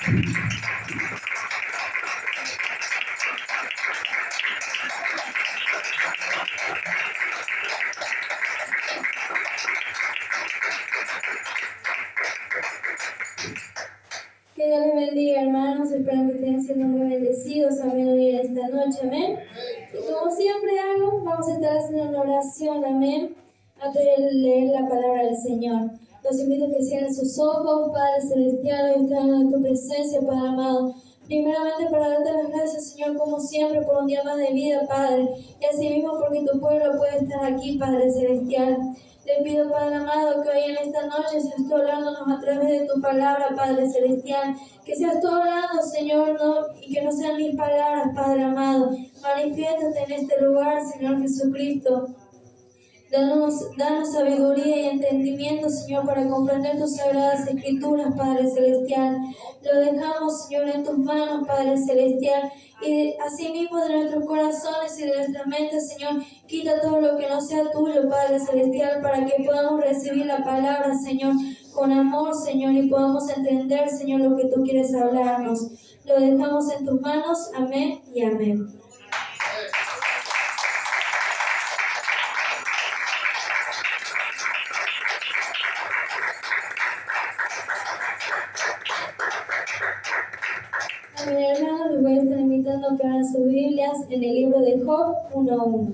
Que Dios les bendiga, hermanos. Espero que estén siendo muy bendecidos. Amén. Hoy en esta noche. Amén. Y como siempre hago, vamos a estar haciendo una oración. Amén. Antes de leer la palabra del Señor. Los invito a que cierren sus ojos. Padre Celestial, hoy estamos en tu presencia, Padre amado. Primeramente para darte las gracias, Señor, como siempre, por un día más de vida, Padre. Y asimismo porque tu pueblo puede estar aquí, Padre Celestial. Te pido, Padre amado, que hoy en esta noche seas tú hablándonos a través de tu palabra, Padre Celestial. Que seas tú hablando, Señor, y que no sean mis palabras, Padre amado. Manifiéstate en este lugar, Señor Jesucristo. Danos sabiduría y entendimiento, Señor, para comprender tus sagradas escrituras, Padre Celestial. Lo dejamos, Señor, en tus manos, Padre Celestial. Y asimismo de nuestros corazones y de nuestras mentes, Señor, quita todo lo que no sea tuyo, Padre Celestial, para que podamos recibir la palabra, Señor, con amor, Señor, y podamos entender, Señor, lo que tú quieres hablarnos. Lo dejamos en tus manos. Amén y amén. Amén, hermanos, les voy a estar invitando a que abran sus Biblias en el libro de Job 1:1.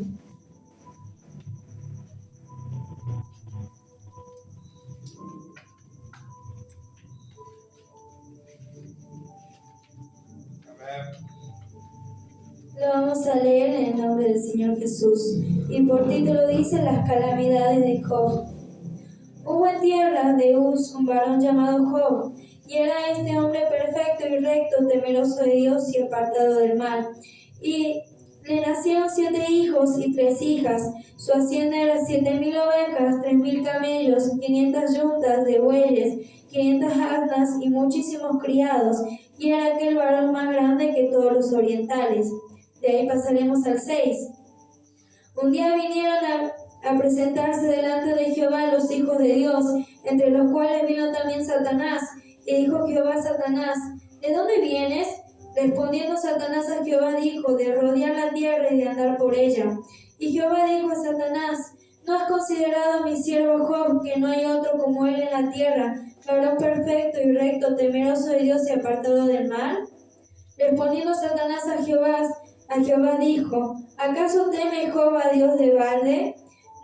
Lo vamos a leer en el nombre del Señor Jesús. Y por título dice: Las calamidades de Job. Hubo en tierra de Uz un varón llamado Job, y era este hombre perfecto y recto, temeroso de Dios y apartado del mal. Y le nacieron 7 hijos y 3 hijas. Su hacienda era 7,000 ovejas, 3,000 camellos, 500 yuntas de bueyes, 500 asnas y muchísimos criados. Y era aquel varón más grande que todos los orientales. De ahí pasaremos al 6. Un día vinieron a presentarse delante de Jehová los hijos de Dios, entre los cuales vino también Satanás. Y dijo Jehová a Satanás: ¿de dónde vienes? Respondiendo Satanás a Jehová dijo: de rodear la tierra y de andar por ella. Y Jehová dijo a Satanás: ¿no has considerado a mi siervo Job, que no hay otro como él en la tierra, varón perfecto y recto, temeroso de Dios y apartado del mal? Respondiendo Satanás a Jehová dijo: ¿acaso teme Job a Dios de balde?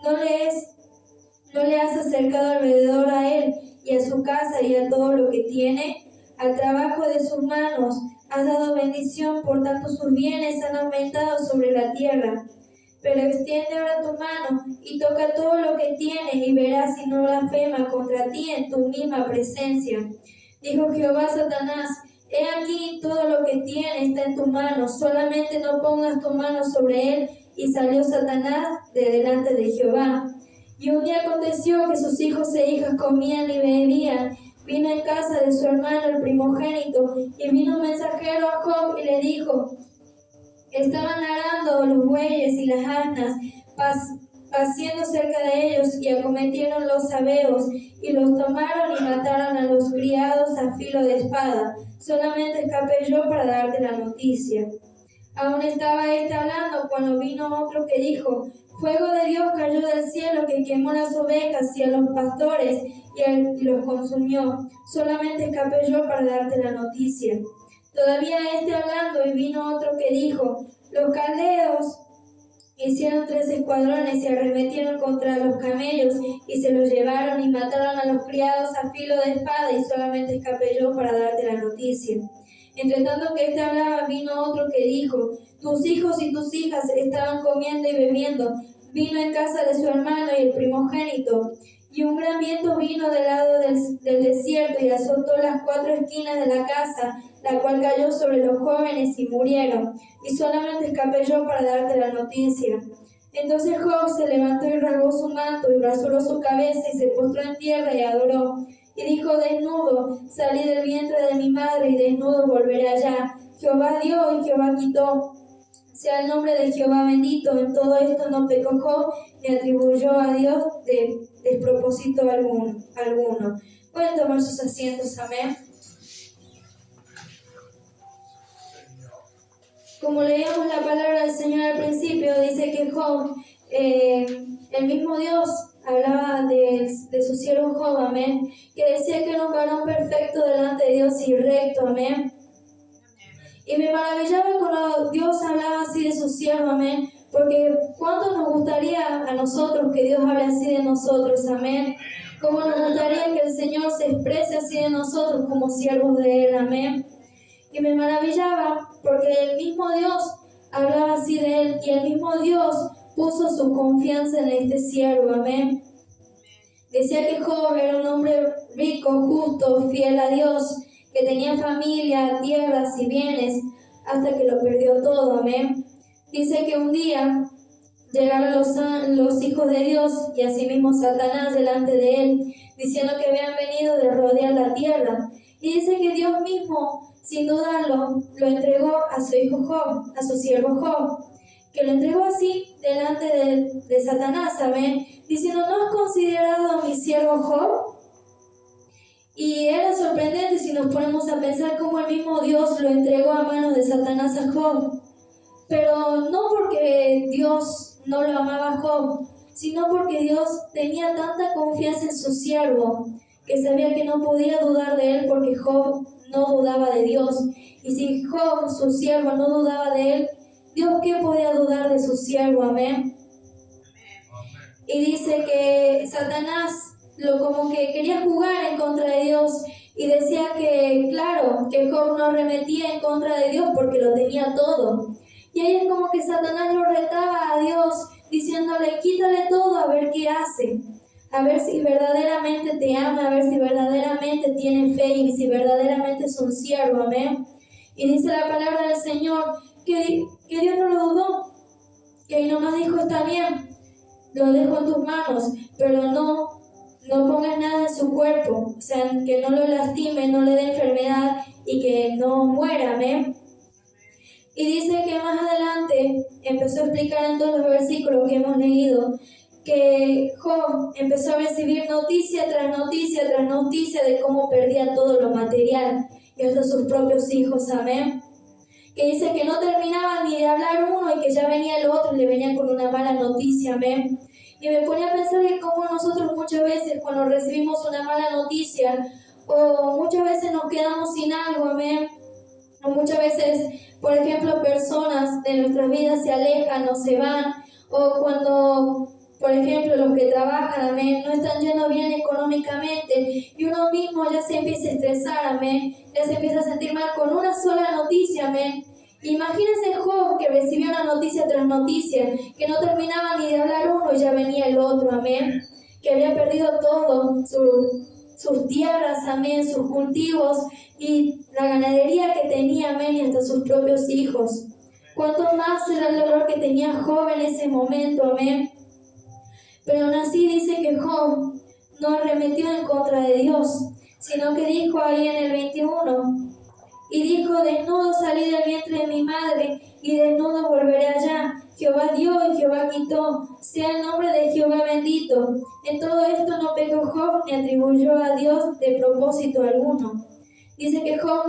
¿No le has acercado alrededor a él y a su casa y a todo lo que tiene? Al trabajo de sus manos has dado bendición, por tanto sus bienes han aumentado sobre la tierra. Pero extiende ahora tu mano y toca todo lo que tiene, y verás si no blasfema contra ti en tu misma presencia. Dijo Jehová a Satanás: he aquí, todo lo que tiene está en tu mano, solamente no pongas tu mano sobre él. Y salió Satanás de delante de Jehová. Y un día aconteció que sus hijos e hijas comían y bebían. Vino en casa de su hermano el primogénito, y vino un mensajero a Job y le dijo: estaban arando los bueyes y las asnas, paciendo cerca de ellos, y acometieron los sabeos, y los tomaron y mataron a los criados a filo de espada. Solamente escapé yo para darte la noticia. Aún estaba hablando cuando vino otro que dijo: fuego de Dios cayó del cielo, que quemó las ovejas y a los pastores y los consumió. Solamente escapé yo para darte la noticia. Todavía hablando, y vino otro que dijo: los caldeos hicieron 3 escuadrones y arremetieron contra los camellos y se los llevaron y mataron a los criados a filo de espada, y solamente escapé yo para darte la noticia. Entre tanto que hablaba, vino otro que dijo: tus hijos y tus hijas estaban comiendo y bebiendo. Vino en casa de su hermano y el primogénito. Y un gran viento vino del lado del desierto y azotó las 4 esquinas de la casa, la cual cayó sobre los jóvenes y murieron. Y solamente escapé yo para darte la noticia. Entonces Job se levantó y rasgó su manto y rasuró su cabeza y se postró en tierra y adoró. Y dijo: desnudo salí del vientre de mi madre, y desnudo volveré allá. Jehová dio y Jehová quitó. Sea el nombre de Jehová bendito. En todo esto no pecó Job, ni atribuyó a Dios de despropósito alguno. Pueden tomar sus asientos. Amén. Como leíamos la palabra del Señor al principio, dice que Job, el mismo Dios hablaba de su siervo Job, amén, que decía que era un varón perfecto delante de Dios y recto, amén. Y me maravillaba cuando Dios hablaba así de su siervo, amén, porque cuánto nos gustaría a nosotros que Dios hable así de nosotros, amén. Cómo nos gustaría que el Señor se exprese así de nosotros como siervos de Él, amén. Y me maravillaba porque el mismo Dios hablaba así de Él y el mismo Dios puso su confianza en este siervo, amén. Decía que Job era un hombre rico, justo, fiel a Dios, que tenía familia, tierras y bienes, hasta que lo perdió todo, amén. Dice que un día llegaron los hijos de Dios y asimismo Satanás delante de él, diciendo que habían venido de rodear la tierra. Y dice que Dios mismo, sin dudarlo, lo entregó a su hijo Job, a su siervo Job, que lo entregó así delante de Satanás, amén, diciendo, ¿no has considerado a mi siervo Job? Y era sorprendente si nos ponemos a pensar cómo el mismo Dios lo entregó a manos de Satanás a Job. Pero no porque Dios no lo amaba a Job, sino porque Dios tenía tanta confianza en su siervo, que sabía que no podía dudar de él porque Job no dudaba de Dios. Y si Job, su siervo, no dudaba de él, Dios, ¿qué podía dudar de su siervo? Amén. Y dice que Satanás como que quería jugar en contra de Dios y decía que, claro, que Job no arremetía en contra de Dios porque lo tenía todo. Y ahí es como que Satanás lo retaba a Dios diciéndole, quítale todo a ver qué hace. A ver si verdaderamente te ama, a ver si verdaderamente tiene fe y si verdaderamente es un siervo, amén. Y dice la palabra del Señor que Dios no lo dudó, que nomás dijo, está bien, lo dejo en tus manos, pero no pongas nada en su cuerpo, o sea, que no lo lastime, no le dé enfermedad y que no muera, amén. Y dice que más adelante empezó a explicar en todos los versículos que hemos leído que Job empezó a recibir noticia tras noticia tras noticia de cómo perdía todo lo material y hasta sus propios hijos, amén. Que dice que no terminaba ni de hablar uno y que ya venía el otro y le venía con una mala noticia, amén. Y me ponía a pensar que como nosotros muchas veces cuando recibimos una mala noticia o muchas veces nos quedamos sin algo, amén. O muchas veces, por ejemplo, personas de nuestras vidas se alejan o se van, o cuando, por ejemplo, los que trabajan, amén, no están yendo bien económicamente y uno mismo ya se empieza a estresar, amén, ya se empieza a sentir mal con una sola noticia, amén. Imagínense Job que recibió una noticia tras noticia, que no terminaba ni de hablar uno y ya venía el otro, amén, que había perdido todo, sus tierras, amén, sus cultivos y la ganadería que tenía, amén, y hasta sus propios hijos. Cuánto más era el dolor que tenía Job en ese momento, amén. Pero aún así dice que Job no arremetió en contra de Dios, sino que dijo ahí en el 21, y dijo, desnudo salí del vientre de mi madre, y desnudo volveré allá. Jehová dio y Jehová quitó, sea el nombre de Jehová bendito. En todo esto no pecó Job ni atribuyó a Dios de propósito alguno. Dice que Job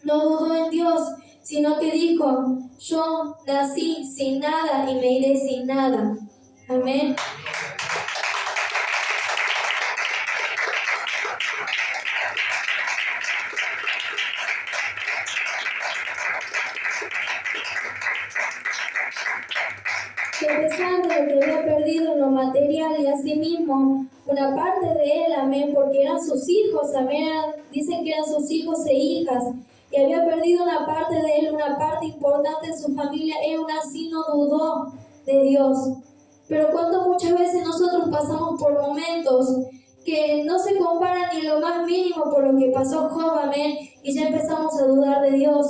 no dudó en Dios, sino que dijo, yo nací sin nada y me iré sin nada. Amén. Que a pesar de lo que había perdido en lo material y asimismo una parte de él, amén, porque eran sus hijos, amén, dicen que eran sus hijos e hijas, y había perdido una parte de él, una parte importante en su familia, él aún así no dudó de Dios. Pero cuando muchas veces nosotros pasamos por momentos que no se comparan ni lo más mínimo por lo que pasó Job, amén, y ya empezamos a dudar de Dios.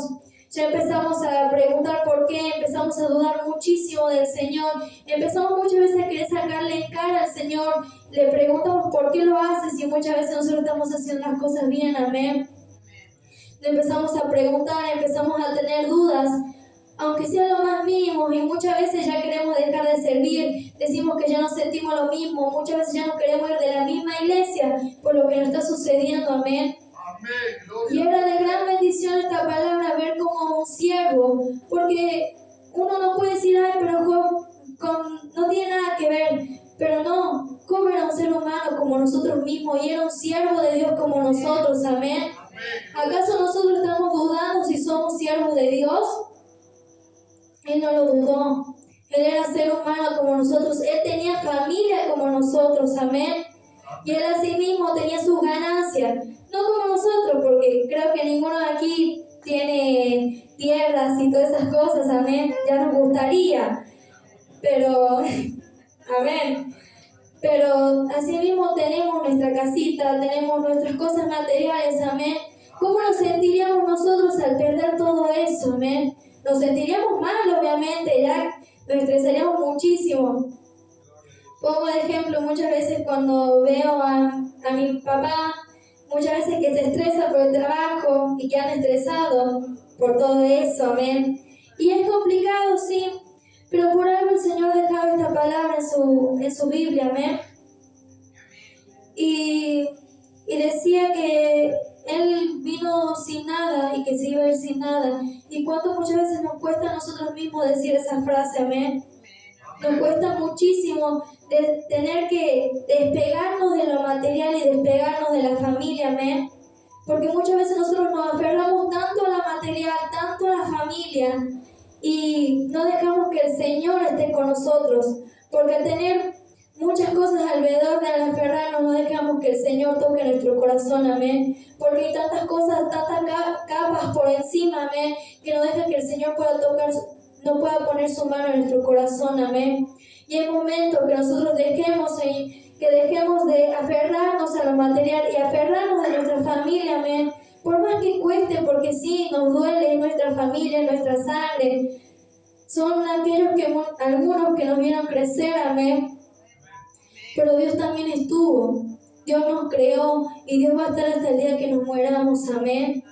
Ya empezamos a preguntar por qué, empezamos a dudar muchísimo del Señor, empezamos muchas veces a querer sacarle en cara al Señor, le preguntamos por qué lo haces y muchas veces nosotros estamos haciendo las cosas bien, amén. Le empezamos a preguntar, empezamos a tener dudas, aunque sea lo más mínimo, y muchas veces ya queremos dejar de servir, decimos que ya no sentimos lo mismo, muchas veces ya no queremos ir de la misma iglesia por lo que nos está sucediendo, amén. Y era de gran bendición esta palabra, ver como un siervo manos de Dios, Él no lo dudó. Él era ser humano como nosotros. Él tenía familia como nosotros. Amén. Y Él asimismo tenía sus ganancias. No como nosotros, porque creo que ninguno de aquí tiene tierras y todas esas cosas. Amén. Ya nos gustaría. Pero, amén. Pero asimismo tenemos nuestra casita, tenemos nuestras cosas materiales. Amén. ¿Cómo nos sentiríamos nosotros al perder todo eso? Amén. Nos sentiríamos mal, obviamente, ya nos estresaríamos muchísimo. Pongo de ejemplo muchas veces cuando veo a mi papá, muchas veces que se estresa por el trabajo y que han estresado por todo eso, amén. Y es complicado, sí, pero por algo el Señor dejaba esta palabra en su Biblia, amén. Y decía que Él vino sin nada y que se iba a ir sin nada. Y cuánto muchas veces nos cuesta a nosotros mismos decir esa frase, amén. Nos cuesta muchísimo tener que despegarnos de lo material y despegarnos de la familia, amén. Porque muchas veces nosotros nos aferramos tanto a la material, tanto a la familia, y no dejamos que el Señor esté con nosotros. Porque al tener muchas cosas alrededor de al aferrarnos, no dejamos que el Señor toque nuestro corazón, amén. Porque hay tantas cosas, tantas capas por encima, amén, que no deja que el Señor pueda tocar, no pueda poner su mano en nuestro corazón, amén. Y hay momentos que nosotros dejemos de aferrarnos a lo material y aferrarnos a nuestra familia, amén. Por más que cueste, porque sí, nos duele nuestra familia, nuestra sangre. Son algunos que nos vieron crecer, amén. Pero Dios también estuvo. Dios nos creó y Dios va a estar hasta el día que nos mueramos, amén.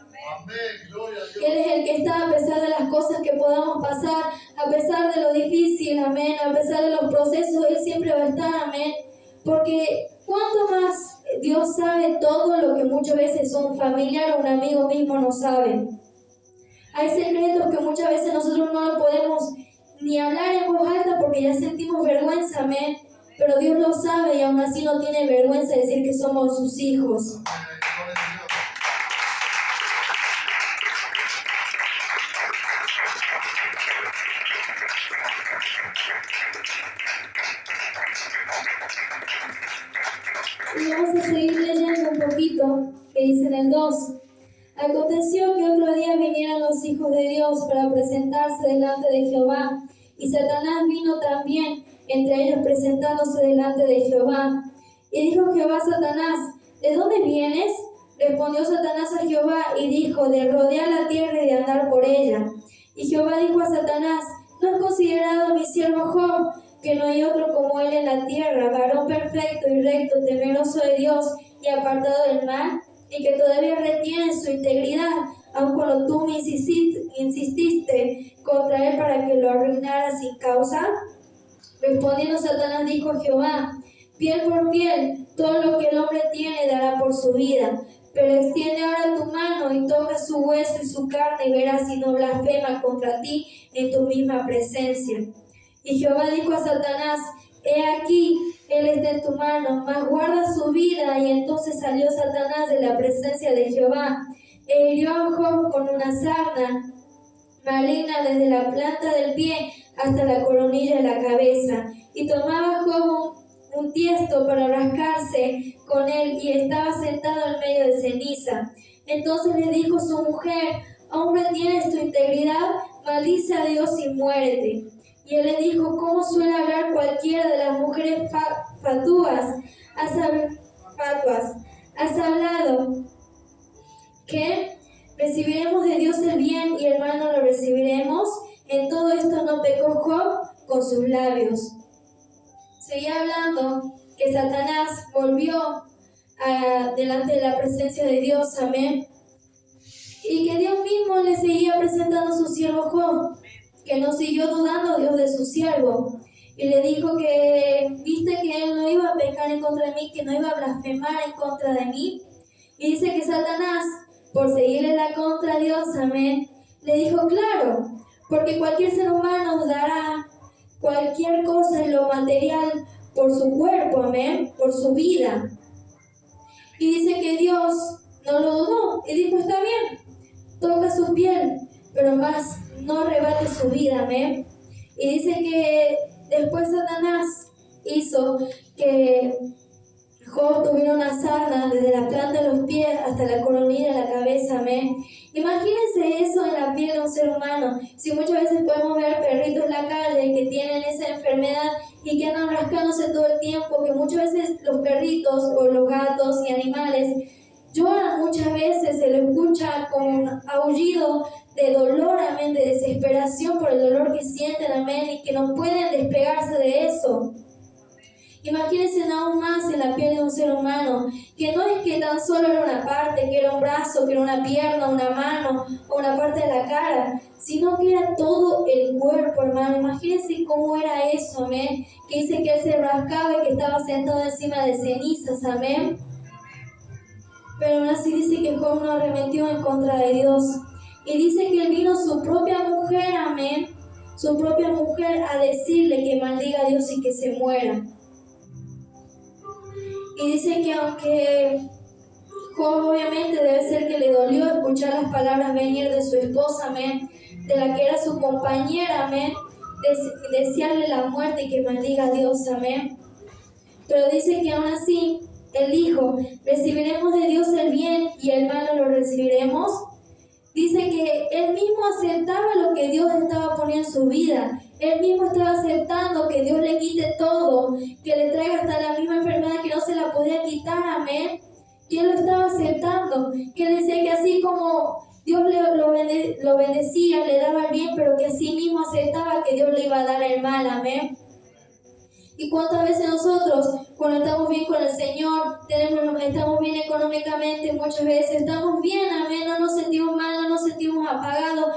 Él es el que está a pesar de las cosas que podamos pasar, a pesar de lo difícil, amén, a pesar de los procesos, Él siempre va a estar, amén. Porque cuánto más Dios sabe todo lo que muchas veces un familiar o un amigo mismo no sabe. Hay secretos que muchas veces nosotros no lo podemos ni hablar en voz alta porque ya sentimos vergüenza, amén. Pero Dios lo sabe y aún así no tiene vergüenza de decir que somos sus hijos. Y vamos a seguir leyendo un poquito, que dice en el 2. Aconteció que otro día vinieron los hijos de Dios para presentarse delante de Jehová, y Satanás vino también entre ellos presentándose delante de Jehová. Y dijo Jehová a Satanás, ¿de dónde vienes? Respondió Satanás a Jehová y dijo, de rodear la tierra y de andar por ella. Y Jehová dijo a Satanás, ¿no has considerado a mi siervo Job, que no hay otro como él en la tierra, varón perfecto y recto, temeroso de Dios y apartado del mal, y que todavía retiene su integridad, aun cuando tú me insististe contra él para que lo arruinara sin causa? Respondiendo Satanás dijo a Jehová, piel por piel, todo lo que el hombre tiene dará por su vida. Pero extiende ahora tu mano y toca su hueso y su carne y verás si no blasfema contra ti en tu misma presencia. Y Jehová dijo a Satanás, he aquí, él está en tu mano, mas guarda su vida. Y entonces salió Satanás de la presencia de Jehová, e hirió a Job con una sarna maligna desde la planta del pie hasta la coronilla de la cabeza. Y tomaba Job un tiesto para rascarse con él, y estaba sentado en medio de ceniza. Entonces le dijo su mujer, hombre, tienes tu integridad, maldice a Dios y muérete. Y él le dijo, ¿cómo suele hablar cualquiera de las mujeres fatuas? Has hablado que recibiremos de Dios el bien y el mal no lo recibiremos. En todo esto no pecó Job con sus labios. Seguía hablando que Satanás volvió delante de la presencia de Dios, amén. Y que Dios mismo le seguía presentando a su siervo Job, que no siguió dudando Dios de su siervo. Y le dijo que, viste que él no iba a pecar en contra de mí, que no iba a blasfemar en contra de mí. Y dice que Satanás, por seguirle la contra a Dios, amén, le dijo, claro, porque cualquier ser humano dará cualquier cosa en lo material por su cuerpo, amén, por su vida. Y dice que Dios no lo dudó y dijo, está bien, toca su piel, pero más no rebate su vida, amén. Y dice que después Satanás hizo que Job tuviera una sarna desde la planta de los pies hasta la coronilla de la cabeza, amén. Imagínense eso en la piel de un ser humano. Si muchas veces podemos ver perritos en la calle que tienen esa enfermedad y que andan rascándose todo el tiempo, que muchas veces los perritos o los gatos y animales lloran muchas veces, se lo escucha con aullido de dolor, amén, de desesperación por el dolor que sienten, amén, y que no pueden despegarse de eso. Imagínense aún más en la piel de un ser humano, que no es que tan solo era una parte, que era un brazo, que era una pierna, una mano o una parte de la cara, sino que era todo el cuerpo, hermano. Imagínense cómo era eso, amén, que dice que él se rascaba y que estaba sentado encima de cenizas, amén. Pero aún así dice que Job no arremetió en contra de Dios. Y dice que vino su propia mujer, amén, su propia mujer a decirle que maldiga a Dios y que se muera. Y dice que aunque Job obviamente debe ser que le dolió escuchar las palabras venir de su esposa, amén, de la que era su compañera, amén, desearle la muerte y que maldiga a Dios, amén. Pero dice que aún así, él dijo, recibiremos de Dios el bien y el mal no lo recibiremos. Dice que él mismo aceptaba lo que Dios estaba poniendo en su vida. Él mismo estaba aceptando que Dios le quite todo, que le traiga hasta la misma enfermedad que no se la podía quitar, amén. Que él lo estaba aceptando, que él decía que así como Dios lo bendecía, le daba el bien, pero que así mismo aceptaba que Dios le iba a dar el mal, amén. ¿Y cuántas veces nosotros, cuando estamos bien con el Señor, estamos bien económicamente, muchas veces estamos bien, amén, no nos sentimos mal, no nos sentimos apagados,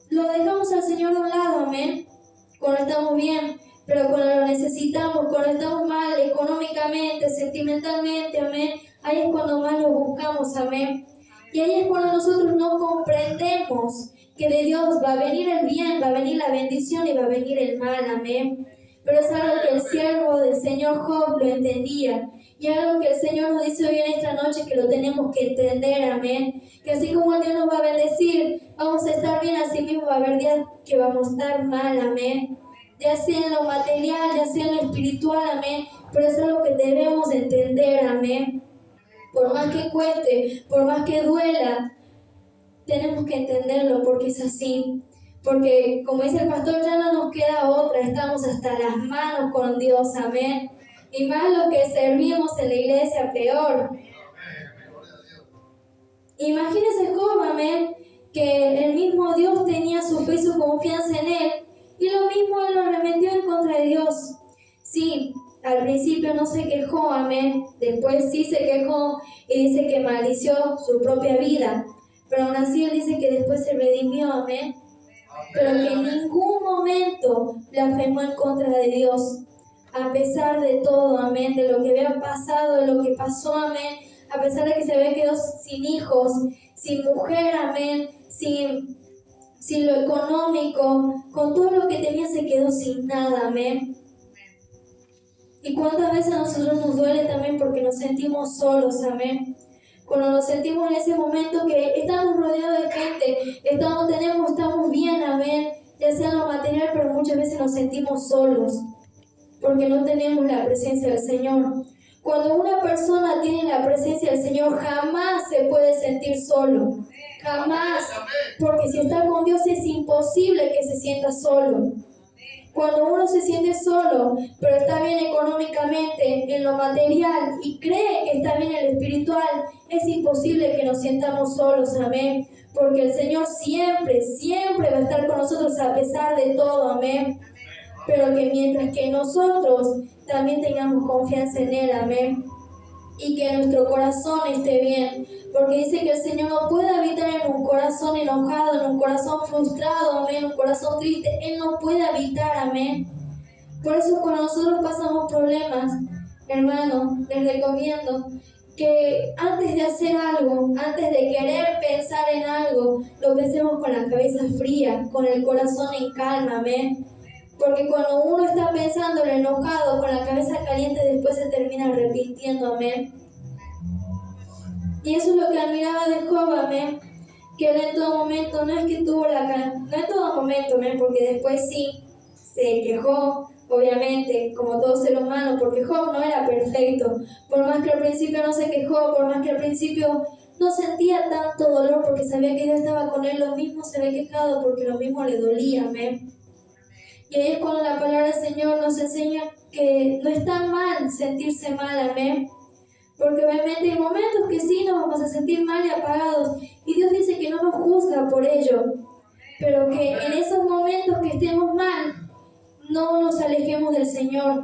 lo dejamos al Señor a un lado, amén, cuando estamos bien, pero cuando lo necesitamos, cuando estamos mal económicamente, sentimentalmente, amén, ahí es cuando más lo buscamos, amén. Y ahí es cuando nosotros no comprendemos que de Dios va a venir el bien, va a venir la bendición y va a venir el mal, amén. Pero es algo que el siervo del Señor Job lo entendía. Y algo que el Señor nos dice hoy en esta noche que lo tenemos que entender, amén. Que así como Dios nos va a bendecir, vamos a estar bien, así mismo va a haber días que vamos a estar mal, amén. Ya sea en lo material, ya sea en lo espiritual, amén. Pero es algo que debemos entender, amén. Por más que cueste, por más que duela, tenemos que entenderlo porque es así. Porque, como dice el pastor, ya no nos queda otra, estamos hasta las manos con Dios, amén. Y más los que servimos en la iglesia, peor. Imagínense Job, amén, que el mismo Dios tenía su fe y su confianza en él, y lo mismo él lo arremetió en contra de Dios. Sí, al principio no se quejó, amén, después sí se quejó y dice que maldició su propia vida, pero aún así él dice que después se redimió, amén, pero que en ningún momento blasfemó en contra de Dios, a pesar de todo, amén, de lo que había pasado, de lo que pasó, amén, a pesar de que se había quedado sin hijos, sin mujer, amén, sin lo económico, con todo lo que tenía se quedó sin nada, amén. Y cuántas veces a nosotros nos duele también porque nos sentimos solos, amén. Cuando nos sentimos en ese momento que estamos rodeados de gente, estamos bien, amén, ya sea en lo material, pero muchas veces nos sentimos solos porque no tenemos la presencia del Señor. Cuando una persona tiene la presencia del Señor, jamás se puede sentir solo. Jamás. Porque si está con Dios es imposible que se sienta solo. Cuando uno se siente solo, pero está bien económicamente, en lo material, y cree que está bien en lo espiritual, es imposible que nos sientamos solos, amén. Porque el Señor siempre, siempre va a estar con nosotros a pesar de todo, amén. Pero que mientras que nosotros también tengamos confianza en Él, amén, y que nuestro corazón esté bien, porque dice que el Señor no puede habitar en un corazón enojado, en un corazón frustrado, amén, un corazón triste, Él no puede habitar, amén. Por eso cuando nosotros pasamos problemas, hermano, les recomiendo que antes de hacer algo, antes de querer pensar en algo, lo pensemos con la cabeza fría, con el corazón en calma, amén. Porque cuando uno está pensando en enojado, con la cabeza caliente, después se termina arrepintiendo, amén. Y eso es lo que admiraba de Job, amén. que él en todo momento, no es que tuvo no en todo momento, amén, porque después sí se quejó, obviamente, como todo ser humano, porque Job no era perfecto, por más que al principio no se quejó, por más que al principio no sentía tanto dolor porque sabía que Dios estaba con él, lo mismo se había quejado porque lo mismo le dolía, amén. Y ahí es cuando la palabra del Señor nos enseña que no está mal sentirse mal, amén. Porque obviamente hay momentos que sí nos vamos a sentir mal y apagados. Y Dios dice que no nos juzga por ello. Pero que en esos momentos que estemos mal, no nos alejemos del Señor.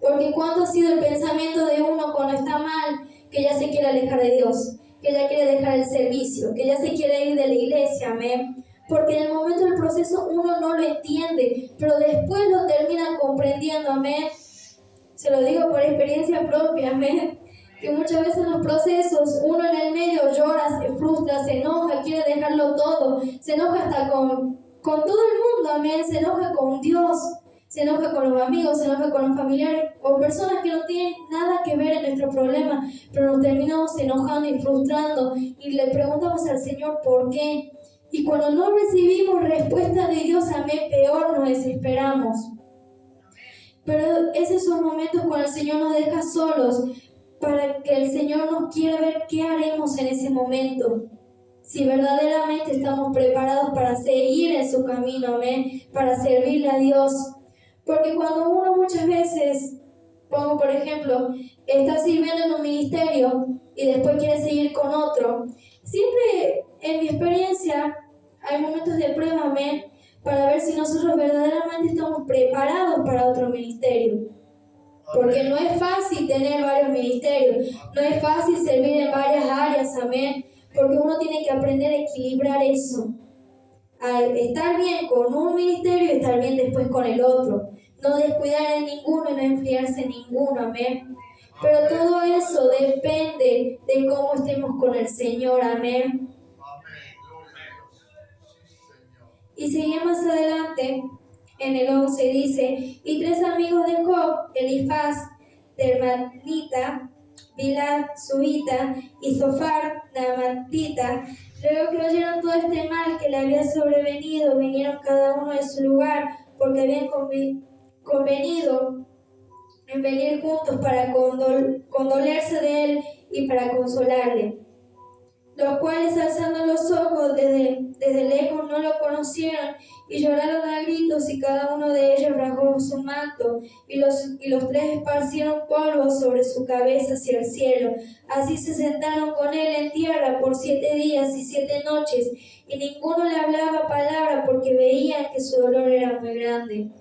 Porque cuánto ha sido el pensamiento de uno cuando está mal, que ya se quiere alejar de Dios, que ya quiere dejar el servicio, que ya se quiere ir de la iglesia, amén. Porque en el momento del proceso uno no lo entiende, pero después lo termina comprendiendo, amén. Se lo digo por experiencia propia, amén. Que muchas veces en los procesos uno en el medio llora, se frustra, se enoja, quiere dejarlo todo, se enoja hasta con todo el mundo, amén. Se enoja con Dios, se enoja con los amigos, se enoja con los familiares o personas que no tienen nada que ver en nuestro problema, pero nos terminamos enojando y frustrando y le preguntamos al Señor por qué. Y cuando no recibimos respuesta de Dios, amén, peor nos desesperamos. Pero esos son momentos cuando el Señor nos deja solos, para que el Señor nos quiera ver qué haremos en ese momento. Si verdaderamente estamos preparados para seguir en su camino, amén, para servirle a Dios. Porque cuando uno muchas veces, pongo por ejemplo, está sirviendo en un ministerio y después quiere seguir con otro, siempre en mi experiencia hay momentos de prueba, amén, para ver si nosotros verdaderamente estamos preparados para otro ministerio. Porque no es fácil tener varios ministerios, no es fácil servir en varias áreas, amén, porque uno tiene que aprender a equilibrar eso, a estar bien con un ministerio y estar bien después con el otro, no descuidar en ninguno y no enfriarse en ninguno, amén. Pero todo eso depende de cómo estemos con el Señor, amén. Y seguimos más adelante, en el 11 dice, y 3 amigos de Job, Elifaz, Termanita, Bilad, Subita, y Zofar, Naamatita, luego que oyeron todo este mal que le había sobrevenido, vinieron cada uno de su lugar, porque habían convenido en venir juntos para condolerse de él y para consolarle. Los cuales alzando los ojos desde lejos no lo conocieron y lloraron a gritos, y cada uno de ellos rasgó su manto, y los 3 esparcieron polvo sobre su cabeza hacia el cielo. Así se sentaron con él en tierra por 7 días y 7 noches, y ninguno le hablaba palabra porque veían que su dolor era muy grande.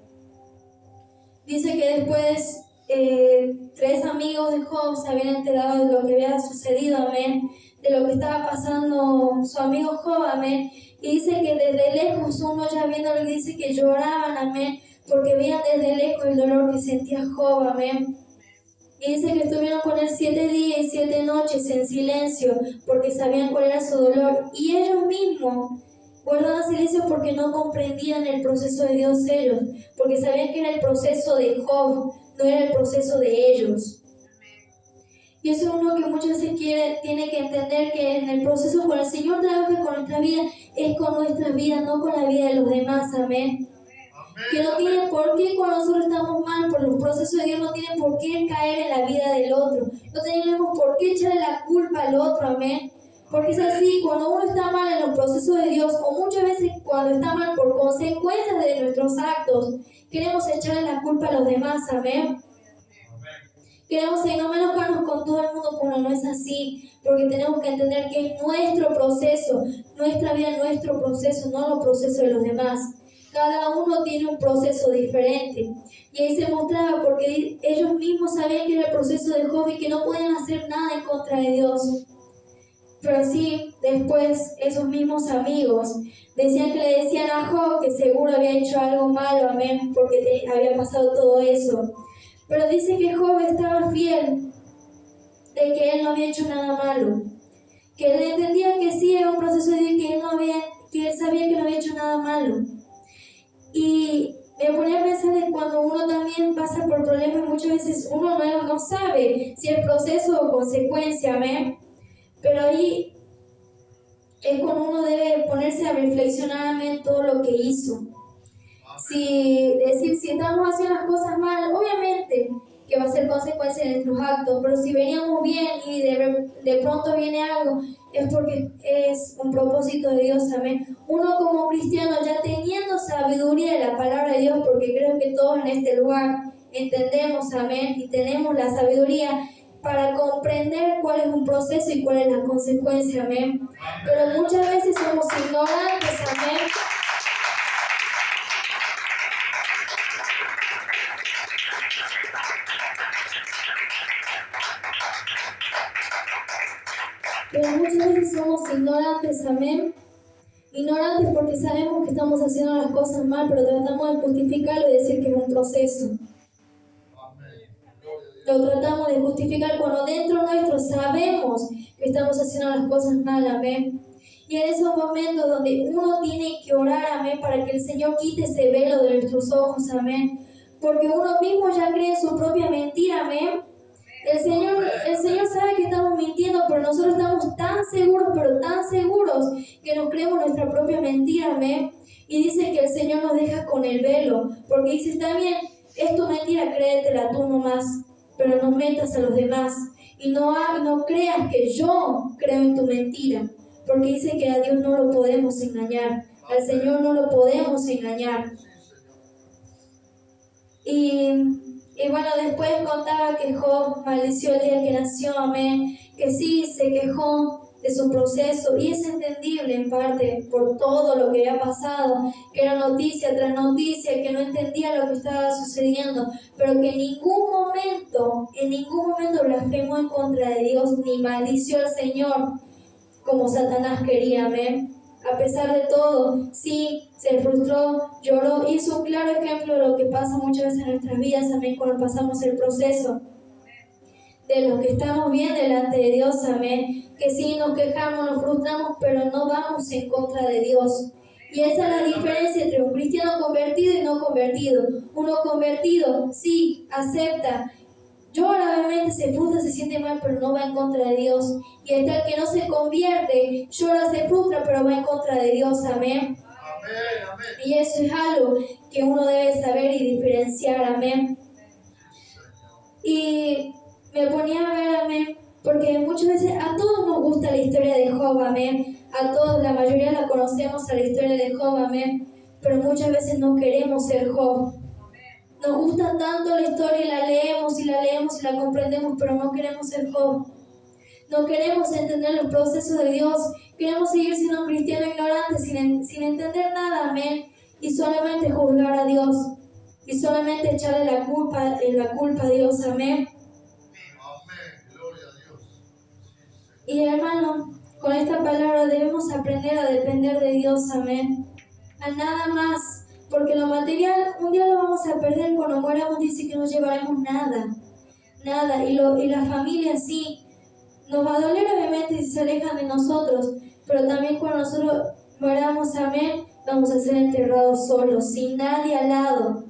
Dice que después 3 amigos de Job se habían enterado de lo que había sucedido, amén, de lo que estaba pasando su amigo Job, amén, y dice que desde lejos uno ya viéndolo dice que lloraban, amén, porque veían desde lejos el dolor que sentía Job, amén. Y dice que estuvieron con él 7 días y 7 noches en silencio, porque sabían cuál era su dolor, y ellos mismos guardaban silencio porque no comprendían el proceso de Dios ellos, porque sabían que era el proceso de Job, no era el proceso de ellos. Y eso es uno que muchas veces tiene que entender, que en el proceso cuando el Señor trabaja con nuestra vida, es con nuestra vida, no con la vida de los demás, amén. Que no tiene por qué cuando nosotros estamos mal por los procesos de Dios, no tiene por qué caer en la vida del otro, no tenemos por qué echarle la culpa al otro, amén. Porque es así, cuando uno está mal en los procesos de Dios, o muchas veces cuando está mal por consecuencias de nuestros actos, queremos echarle la culpa a los demás, amén. Queremos no enojarnos con todo el mundo cuando no es así, porque tenemos que entender que es nuestro proceso, nuestra vida, nuestro proceso, no los procesos de los demás. Cada uno tiene un proceso diferente. Y ahí se mostraba porque ellos mismos sabían que era el proceso de Job y que no podían hacer nada en contra de Dios. Pero sí, después esos mismos amigos decían que le decían a Job que seguro había hecho algo malo, amén, porque había pasado todo eso. Pero dice que Job estaba fiel de que él no había hecho nada malo, que él entendía que sí era un proceso de Dios, que él sabía que no había hecho nada malo. Y me ponía a pensar de cuando uno también pasa por problemas, muchas veces uno no sabe si es proceso o consecuencia, amén. Pero ahí es cuando uno debe ponerse a reflexionar, amén, todo lo que hizo. Si estamos haciendo las cosas mal, obviamente que va a ser consecuencia de nuestros actos, pero si veníamos bien y de pronto viene algo, es porque es un propósito de Dios, amén. Uno como cristiano, ya teniendo sabiduría de la palabra de Dios, porque creo que todos en este lugar entendemos, amén, y tenemos la sabiduría para comprender cuál es un proceso y cuál es la consecuencia, amén. Pero muchas veces somos ignorantes, amén. Pero muchas veces somos ignorantes, amén. Ignorantes porque sabemos que estamos haciendo las cosas mal, pero tratamos de justificarlo y decir que es un proceso. Lo tratamos de justificar cuando dentro nuestro sabemos que estamos haciendo las cosas mal, amén. Y en esos momentos donde uno tiene que orar, amén, para que el Señor quite ese velo de nuestros ojos, amén. Porque uno mismo ya cree en su propia mentira, amén. El Señor sabe que estamos mintiendo, pero nosotros estamos tan seguros, pero tan seguros, que nos creemos nuestra propia mentira, amén. Y dice que el Señor nos deja con el velo, porque dice, está bien, es tu mentira, créetela tú nomás, pero no metas a los demás. Y no creas que yo creo en tu mentira, porque dice que a Dios no lo podemos engañar, al Señor no lo podemos engañar. Y bueno, después contaba que Job maldició el día que nació, amén, que sí, se quejó de su proceso, y es entendible en parte por todo lo que había pasado, que era noticia tras noticia, que no entendía lo que estaba sucediendo, pero que en ningún momento blasfemó en contra de Dios, ni maldició al Señor, como Satanás quería, amén. A pesar de todo, sí, se frustró, lloró, y es un claro ejemplo de lo que pasa muchas veces en nuestras vidas, amén, cuando pasamos el proceso. De los que estamos bien delante de Dios, amén, que sí nos quejamos, nos frustramos, pero no vamos en contra de Dios. Y esa es la diferencia entre un cristiano convertido y no convertido. Uno convertido, sí, acepta, llora, obviamente, se frustra, se siente mal, pero no va en contra de Dios. Y está el que no se convierte, llora, se frustra, pero va en contra de Dios, amén. Amén. Y eso es algo que uno debe saber y diferenciar, amén. Y me ponía a ver, amén, porque muchas veces a todos nos gusta la historia de Job, amén. A todos, la mayoría la conocemos a la historia de Job, amén. Pero muchas veces no queremos ser Job. Nos gusta tanto la historia y la leemos y la comprendemos, pero no queremos ser Job. No queremos entender los procesos de Dios. Queremos seguir siendo cristianos ignorantes sin entender nada, amén. Y solamente juzgar a Dios. Y solamente echarle la culpa a Dios, amén. Gloria a Dios. Y hermano, con esta palabra debemos aprender a depender de Dios, amén. A nada más. Porque lo material, un día lo vamos a perder. Cuando muéramos dice que no llevaremos nada. Nada. Y la familia sí. Nos va a doler obviamente si se alejan de nosotros. Pero también cuando nosotros muéramos, amén, vamos a ser enterrados solos, sin nadie al lado.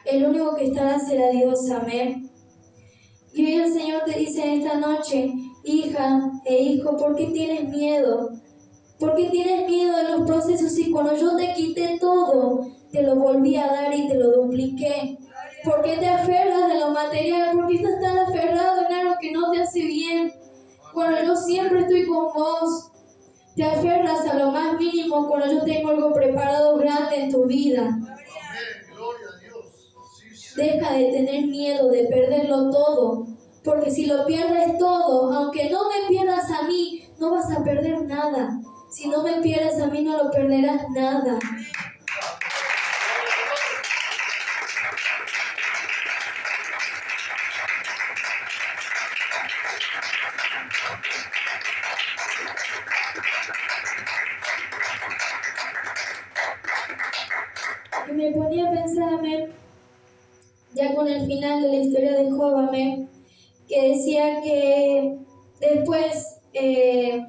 El único que estará será Dios, amén. Y hoy el Señor te dice en esta noche, hija e hijo, ¿por qué tienes miedo? ¿Por qué tienes miedo de los procesos si cuando yo te quité todo, te lo volví a dar y te lo dupliqué? ¿Por qué te aferras de lo material? ¿Por qué estás tan aferrado en algo que no te hace bien? Cuando yo siempre estoy con vos, te aferras a lo más mínimo cuando yo tengo algo preparado grande en tu vida. Deja de tener miedo de perderlo todo, porque si lo pierdes todo, aunque no me pierdas a mí, no vas a perder nada. Si no me pierdes a mí, no lo perderás nada. Y me ponía a pensar, amén, ya con el final de la historia de Job, amén, que decía que después él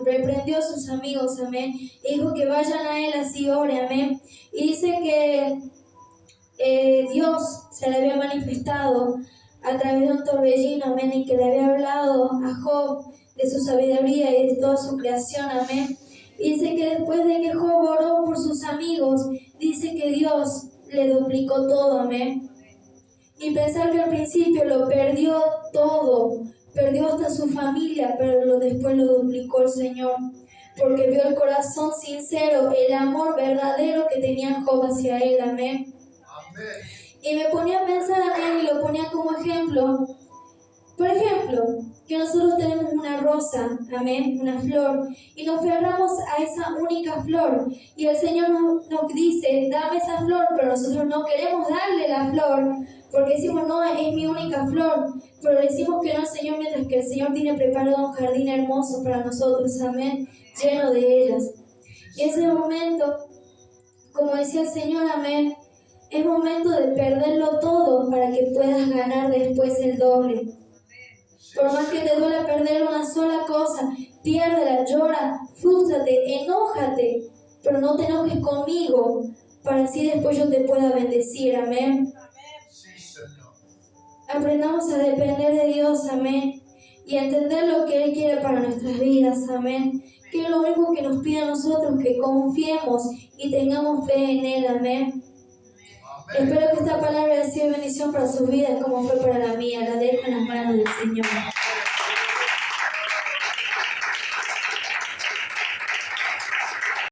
reprendió a sus amigos, amén, y dijo que vayan a él así ore, amén. Y dice que Dios se le había manifestado a través de un torbellino, amén, y que le había hablado a Job de su sabiduría y de toda su creación, amén. Y dice que después de que Job oró por sus amigos, dice que Dios le duplicó todo, amén. Y pensar que al principio lo perdió todo, perdió hasta su familia, pero después lo duplicó el Señor, porque vio el corazón sincero, el amor verdadero que tenía Job hacia él, amén. Y me ponía a pensar, amén, y lo ponía como ejemplo. Por ejemplo, que nosotros tenemos una rosa, amén, una flor, y nos aferramos a esa única flor, y el Señor nos dice, dame esa flor, pero nosotros no queremos darle la flor, porque decimos, no, es mi única flor, pero le decimos que no al Señor, mientras que el Señor tiene preparado un jardín hermoso para nosotros, amén, lleno de ellas. Y ese momento, como decía el Señor, amén, es momento de perderlo todo para que puedas ganar después el doble. Por más que te duela perder una sola cosa, piérdela, llora, frústrate, enójate, pero no te enojes conmigo, para así después yo te pueda bendecir, amén. Aprendamos a depender de Dios, amén, y a entender lo que Él quiere para nuestras vidas, amén. Que es lo único que nos pide a nosotros, que confiemos y tengamos fe en Él, amén. Espero que esta palabra haya sido bendición para sus vidas como fue para la mía. La dejo en las manos del Señor.